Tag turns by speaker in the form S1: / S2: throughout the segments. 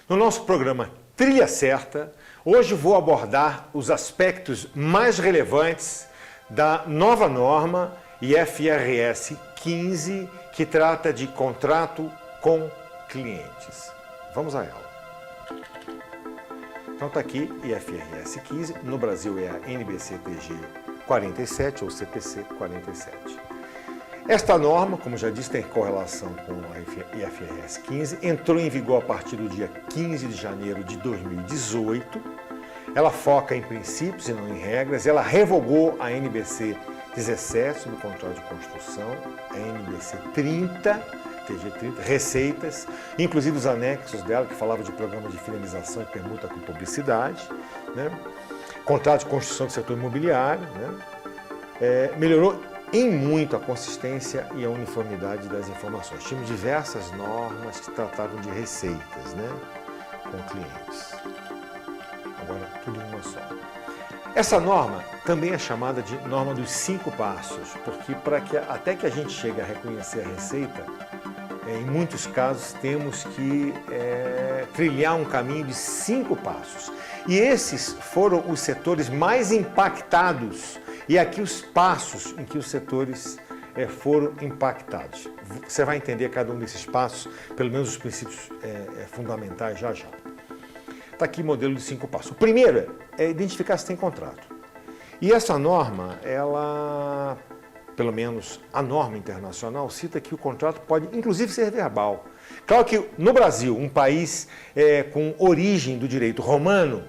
S1: No nosso programa Trilha Certa, hoje vou abordar os aspectos mais relevantes da nova norma IFRS 15, que trata de contrato com clientes. Vamos a ela. Então está aqui IFRS 15, no Brasil é a NBC-TG 47 ou CPC 47. Esta norma, como já disse, tem correlação com a IFRS 15, entrou em vigor a partir do dia 15 de janeiro de 2018. Ela foca em princípios e não em regras. Ela revogou a NBC 17 sobre controle de construção, a NBC 30, TG 30, receitas, inclusive os anexos dela, que falava de programa de finalização e permuta com publicidade, né? Contrato de construção do setor imobiliário, né? Melhorou em muito a consistência e a uniformidade das informações. Tínhamos diversas normas que tratavam de receitas, né, com clientes. Agora, tudo em uma só. Essa norma também é chamada de norma dos 5 passos, porque até que a gente chegue a reconhecer a receita, em muitos casos temos que trilhar um caminho de 5 passos. E esses foram os setores mais impactados. E aqui os passos em que os setores foram impactados. Você vai entender cada um desses passos, pelo menos os princípios fundamentais já já. Está aqui o modelo de 5 passos. O primeiro é identificar se tem contrato. E essa norma, ela, pelo menos a norma internacional, cita que o contrato pode inclusive ser verbal. Claro que no Brasil, um país com origem do direito romano,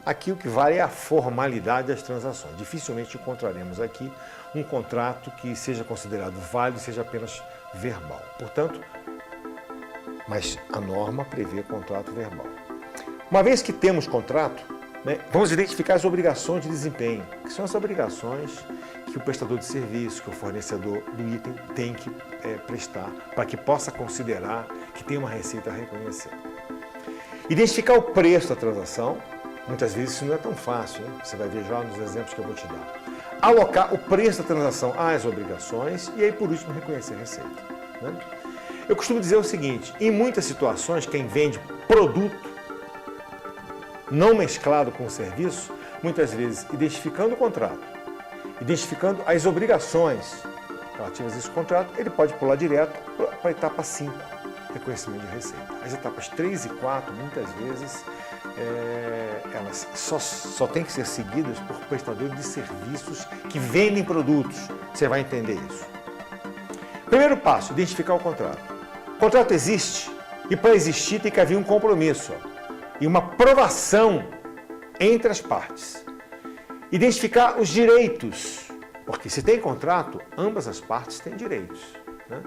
S1: aqui o que vale é a formalidade das transações. Dificilmente encontraremos aqui um contrato que seja considerado válido e seja apenas verbal. Portanto, mas a norma prevê contrato verbal. Uma vez que temos contrato, né, vamos identificar as obrigações de desempenho, que são as obrigações que o prestador de serviço, que o fornecedor do item tem que prestar, para que possa considerar que tem uma receita a reconhecer. Identificar o preço da transação. Muitas vezes isso não é tão fácil, hein? Você vai ver já nos exemplos que eu vou te dar. Alocar o preço da transação às obrigações e aí, por último, reconhecer a receita, né? Eu costumo dizer o seguinte, em muitas situações, quem vende produto não mesclado com o serviço, muitas vezes identificando o contrato, identificando as obrigações relativas a esse contrato, ele pode pular direto para a etapa 5, reconhecimento de receita. As etapas 3 e 4, muitas vezes, elas só têm que ser seguidas por prestadores de serviços que vendem produtos. Você vai entender isso. Primeiro passo, identificar o contrato. O contrato existe e para existir tem que haver um compromisso e uma provação entre as partes. Identificar os direitos, porque se tem contrato, ambas as partes têm direitos, né?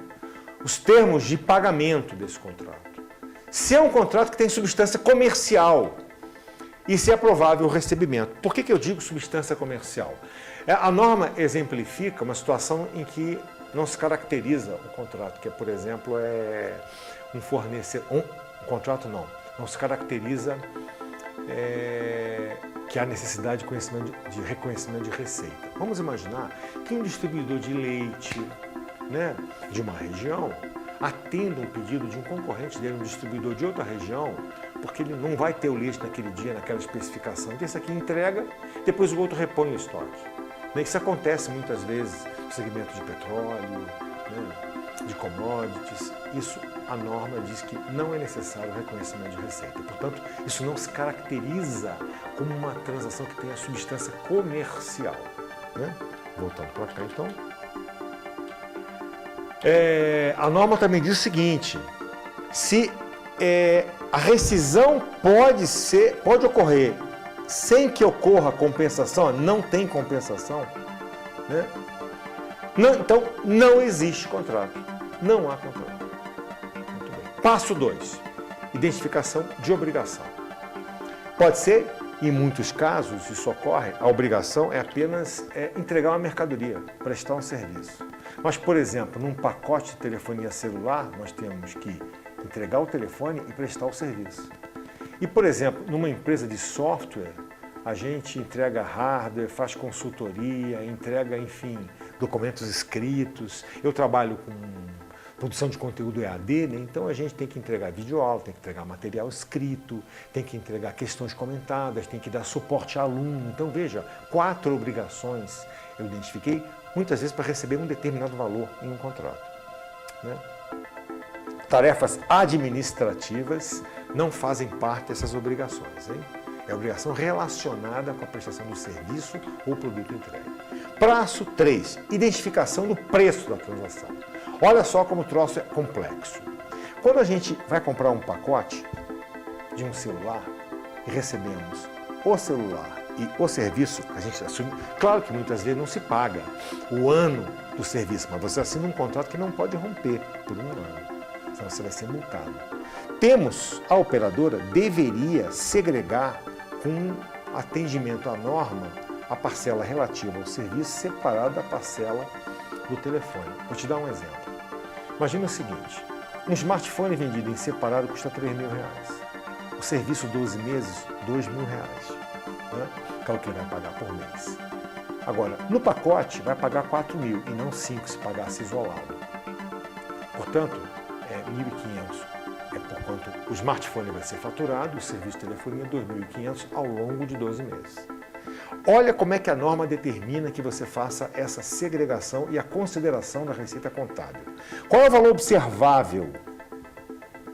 S1: Os termos de pagamento desse contrato. Se é um contrato que tem substância comercial e se é provável o recebimento. Por que eu digo substância comercial? A norma exemplifica uma situação em que não se caracteriza o contrato, que é, por exemplo, um fornecedor. Um contrato não se caracteriza que há necessidade de reconhecimento de receita. Vamos imaginar que um distribuidor de leite, né, de uma região, atenda um pedido de um concorrente dele, um distribuidor de outra região, porque ele não vai ter o leite naquele dia, naquela especificação. Então, esse aqui entrega, depois o outro repõe o estoque. Isso acontece muitas vezes no segmento de petróleo, né, de commodities. Isso, a norma diz que não é necessário o reconhecimento de receita. Portanto, isso não se caracteriza como uma transação que tenha substância comercial, né? Voltando para cá, então. A norma também diz o seguinte, se a rescisão pode ocorrer sem que ocorra compensação, não tem compensação, né? Então, não existe contrato, não há contrato. Muito bem. Passo 2, identificação de obrigação. Pode ser, em muitos casos, isso ocorre, a obrigação é apenas entregar uma mercadoria, prestar um serviço. Mas, por exemplo, num pacote de telefonia celular, nós temos que entregar o telefone e prestar o serviço. E, por exemplo, numa empresa de software, a gente entrega hardware, faz consultoria, entrega, enfim, documentos escritos. Eu trabalho com produção de conteúdo EAD, né? Então a gente tem que entregar videoaula, tem que entregar material escrito, tem que entregar questões comentadas, tem que dar suporte a aluno. Então veja, 4 obrigações eu identifiquei, muitas vezes para receber um determinado valor em um contrato, né? Tarefas administrativas não fazem parte dessas obrigações, hein? É obrigação relacionada com a prestação do serviço ou produto entregue. Passo 3, identificação do preço da transação. Olha só como o troço é complexo. Quando a gente vai comprar um pacote de um celular e recebemos o celular e o serviço, a gente assume, claro que muitas vezes não se paga o ano do serviço, mas você assina um contrato que não pode romper por um ano, senão você vai ser multado. A operadora deveria segregar com atendimento à norma a parcela relativa ao serviço separada da parcela do telefone. Vou te dar um exemplo. Imagina o seguinte, um smartphone vendido em separado custa R$3.000. O serviço 12 meses, R$2.000, né? Que é o que ele vai pagar por mês. Agora, no pacote vai pagar R$4.000 e não 5 se pagasse isolado. Portanto, é 1.500. É por quanto o smartphone vai ser faturado, o serviço de telefonia 2.500 ao longo de 12 meses. Olha como é que a norma determina que você faça essa segregação e a consideração da receita contábil. Qual é o valor observável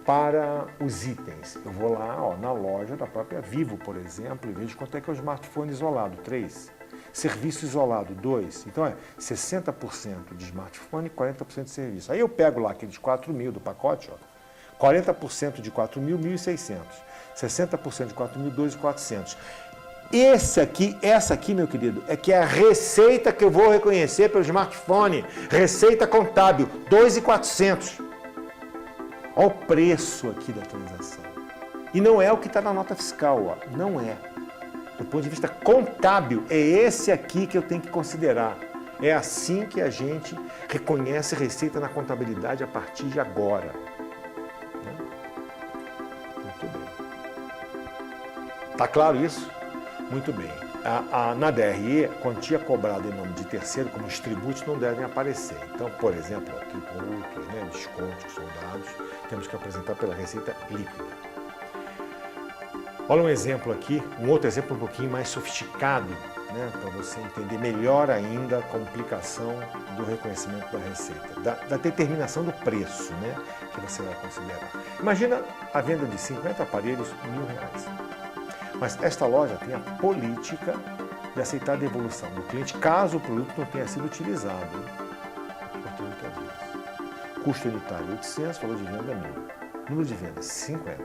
S1: para os itens? Eu vou lá, ó, na loja da própria Vivo, por exemplo, e vejo quanto é que é o smartphone isolado, 3. Serviço isolado, 2. Então é 60% de smartphone e 40% de serviço. Aí eu pego lá aqueles 4.000 do pacote, ó. 40% de 4.000, 1.600. 60% de 4.000, 2.400. Essa aqui, meu querido, é que é a receita que eu vou reconhecer pelo smartphone. Receita contábil, 2.400. Olha o preço aqui da transação. E não é o que está na nota fiscal, ó. Não é. Do ponto de vista contábil, é esse aqui que eu tenho que considerar. É assim que a gente reconhece receita na contabilidade a partir de agora. Está claro isso? Muito bem. Na DRE, quantia cobrada em nome de terceiro, como os tributos, não devem aparecer. Então, por exemplo, tributos, né, descontos que são dados, temos que apresentar pela receita líquida. Olha um exemplo aqui, um outro exemplo um pouquinho mais sofisticado, né, para você entender melhor ainda a complicação do reconhecimento da receita, da determinação do preço, né, que você vai considerar. Imagina a venda de 50 aparelhos, R$1.000. Mas esta loja tem a política de aceitar a devolução do cliente caso o produto não tenha sido utilizado por 30 dias. Custo unitário 800, valor de venda 1.000. Número de vendas 50.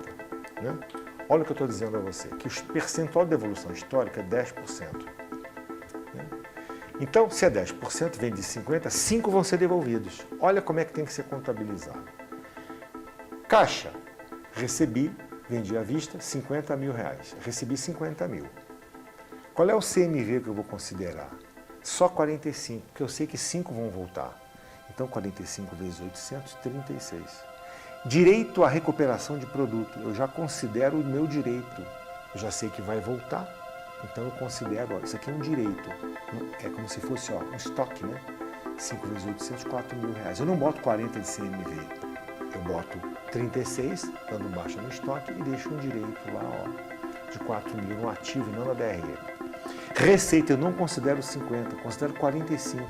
S1: Né? Olha o que eu estou dizendo a você, que o percentual de devolução histórica é 10%. Né? Então, se é 10%, vende de 50, 5 vão ser devolvidos. Olha como é que tem que ser contabilizado. Caixa, recebi, vendi à vista, R$50.000. Recebi 50 mil. Qual é o CMV que eu vou considerar? Só 45, porque eu sei que 5 vão voltar. Então, 45 vezes 800, 36. Direito à recuperação de produto. Eu já considero o meu direito. Eu já sei que vai voltar, então eu considero, ó, isso aqui é um direito. É como se fosse, ó, um estoque, né? 5 vezes 800, R$4.000. Eu não boto 40 de CMV. Eu boto 36, dando baixa no estoque, e deixo um direito lá, ó, de 4.000 no ativo e não na DRE. Receita, eu não considero 50, considero 45.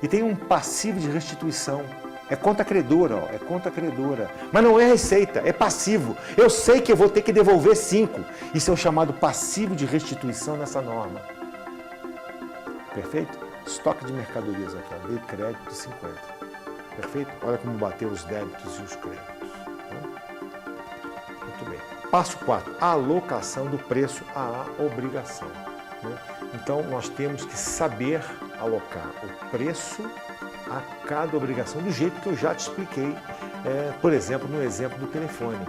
S1: E tem um passivo de restituição. É conta credora, ó, é conta credora. Mas não é receita, é passivo. Eu sei que eu vou ter que devolver 5. Isso é o chamado passivo de restituição nessa norma. Perfeito? Estoque de mercadorias aqui, ó, dei crédito de 50. Perfeito? Olha como bateu os débitos e os créditos. Muito bem. Passo 4. A alocação do preço à obrigação. Né? Então, nós temos que saber alocar o preço a cada obrigação do jeito que eu já te expliquei, por exemplo, no exemplo do telefone.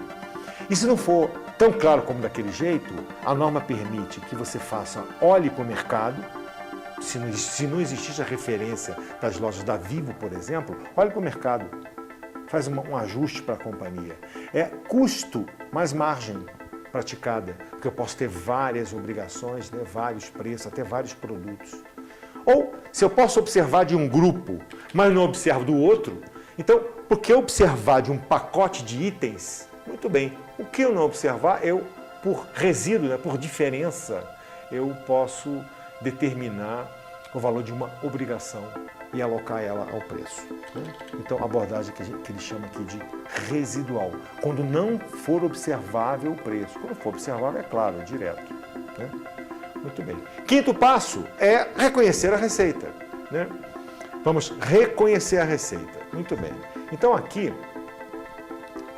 S1: E se não for tão claro como daquele jeito, a norma permite que você olhe para o mercado. Se não existe a referência das lojas da Vivo, por exemplo, olhe para o mercado, faz um ajuste para a companhia. É custo mais margem praticada, porque eu posso ter várias obrigações, né, vários preços, até vários produtos. Ou, se eu posso observar de um grupo, mas não observo do outro, Então, por que observar de um pacote de itens? Muito bem. O que eu não observar, por resíduo, né, por diferença, eu posso determinar o valor de uma obrigação e alocar ela ao preço. Né? Então, a abordagem que ele chama aqui de residual. Quando não for observável o preço. Quando for observável, é claro, é direto. Né? Muito bem. Quinto passo é reconhecer a receita. Né? Vamos reconhecer a receita. Muito bem. Então, aqui,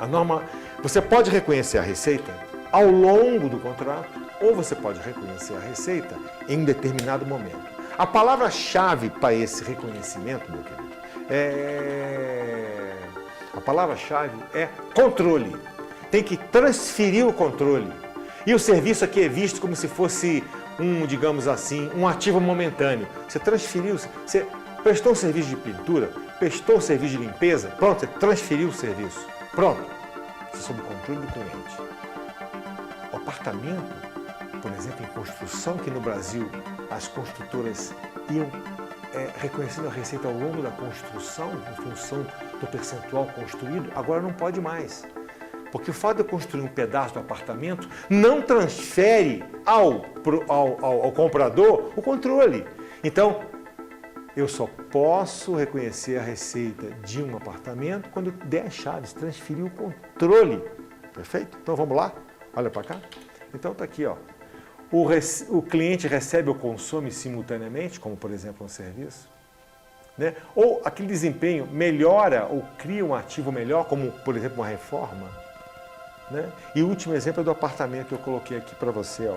S1: a norma... Você pode reconhecer a receita ao longo do contrato ou você pode reconhecer a receita em um determinado momento. A palavra-chave para esse reconhecimento, meu querido, a palavra-chave é controle. Tem que transferir o controle. E o serviço aqui é visto como se fosse digamos assim, um ativo momentâneo. Você transferiu, você prestou um serviço de pintura, prestou um serviço de limpeza, pronto, você transferiu o serviço. Pronto. Você é sob o controle do cliente. O apartamento, por exemplo, em construção, que no Brasil as construtoras iam reconhecendo a receita ao longo da construção, em função do percentual construído, agora não pode mais. Porque o fato de eu construir um pedaço do apartamento não transfere ao comprador o controle. Então, eu só posso reconhecer a receita de um apartamento quando eu der as chaves, transferir o controle. Perfeito? Então vamos lá? Olha para cá. Então está aqui, ó. O cliente recebe ou consome simultaneamente, como por exemplo um serviço, né? Ou aquele desempenho melhora ou cria um ativo melhor, como por exemplo uma reforma. Né? E o último exemplo é do apartamento que eu coloquei aqui para você.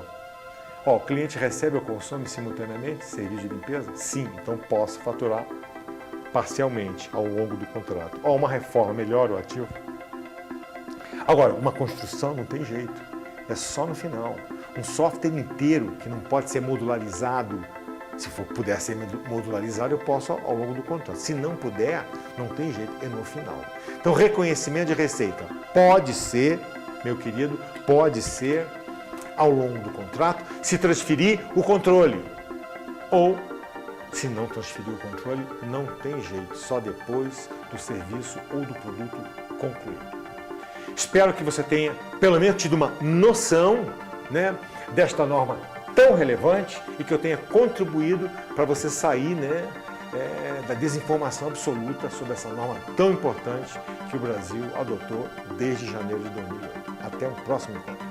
S1: O cliente recebe ou consome simultaneamente serviço de limpeza? Sim, então posso faturar parcialmente ao longo do contrato. Uma reforma melhora o ativo? Agora, uma construção não tem jeito, é só no final. Um software inteiro que não pode ser modularizado, se puder ser modularizado, eu posso ao longo do contrato. Se não puder, não tem jeito, é no final. Então, reconhecimento de receita pode ser, meu querido, pode ser ao longo do contrato, se transferir o controle. Ou, se não transferir o controle, não tem jeito, só depois do serviço ou do produto concluído. Espero que você tenha, pelo menos, tido uma noção, né, desta norma tão relevante e que eu tenha contribuído para você sair, né, da desinformação absoluta sobre essa norma tão importante que o Brasil adotou desde janeiro de 2008. Até o próximo encontro.